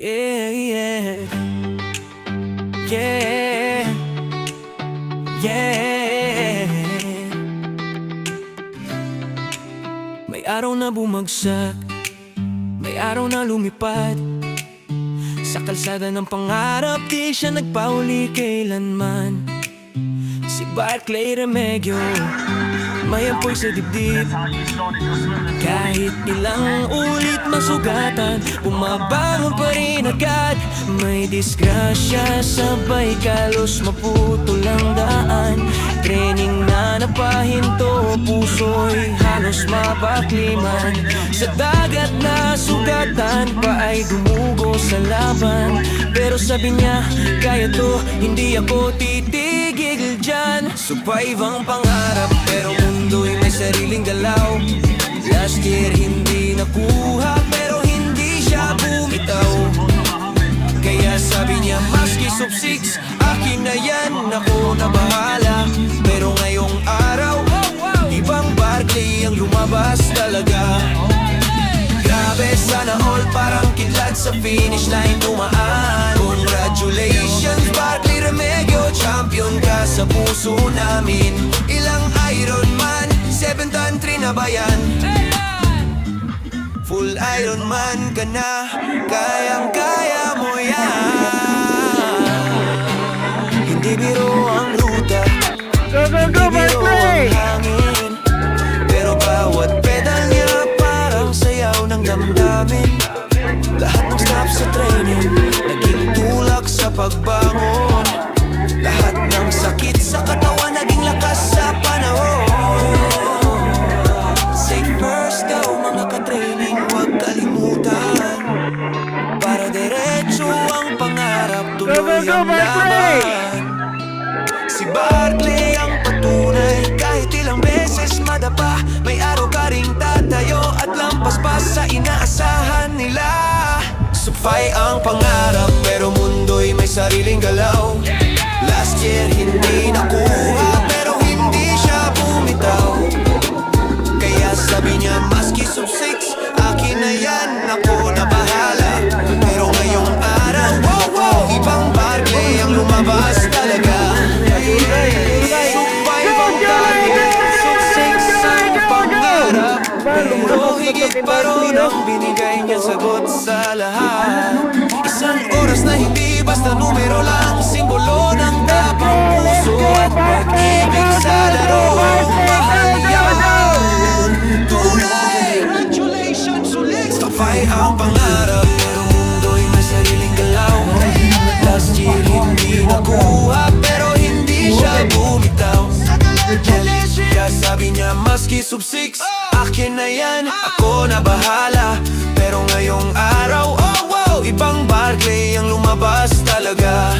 Yeah, yeah. Yeah. Yeah. May araw na bumagsak, may araw na lumipad. Sa kalsada ng pangarap, di siya nagpauli kailanman. Si Barclay Remegio, may apoy sa dibdib. Kahit ilang ulit masugatan, bumabangon pa rin agad. May disgrasya, sabay kalos maputol ang daan. Training na napahinto, puso'y halos mapakliman. Sa dagat na sugatan pa ay dumugo sa laban. Pero sabi niya, kaya to, hindi ako titigil dyan. Survive ang pangarap, pero mundo'y may sariling galaw. Last year hindi nakuha, pero hindi siya bumitaw. Kaya sabi niya, maski sub-6, akin na yan, ako na bahala. Pero ngayong araw, ibang Barclay ang lumabas talaga. Grabe, sana all parang kidlat sa finish line dumaan. Congratulations Barclay Remegio, champion ka sa puso namin. Ilang Ironman, 7 ton 3 na ba yan? Full Ironman ka na, kayang-kaya mo yan. Hindi biro ang ruta, hindi biro ang hangin. Pero bawat pedal niya parang sayaw ng damdamin. Lahat ng stop sa training, naging tulak sa pagbangon. Lahat ng sakit sa katawan, naging lakas sa panahon. Say first daw mga ka-training, huwag kalimutan. Para diretso ang pangarap, tuloy ang laban. Si Barclay ang patunay, kahit ilang beses madapa. May araw ka ring tatayo at lampas pa sa inaasahan nila. Supay ang pangarap, pero mundo'y may sariling galaw. Last year hindi nakuha, pero hindi siya bumitaw. Kaya sabi niya, maski sub-6, akin na yan, ako na bahala. Pero ngayong araw, ibang Barclay ang lumabas talaga. Supay bang tayo, sub-6 ang pangarap. Pero higit pa ron ang binigay niya sagot sa lahat. Isang oras na hindi basta numero lang, simbolo ng tapang puso at pag-ibig sa laro. Mahal yan, tunay. Congratulations ulit. Supay ang pangarap, pero mundo'y may sariling galaw. Last year hindi nakuha, pero hindi siya bumitaw. Kaya sabi niya, maski sub-6, akin na yan, ako na bahala. Pero ngayong araw, ibang Barclay ang lumabas talaga.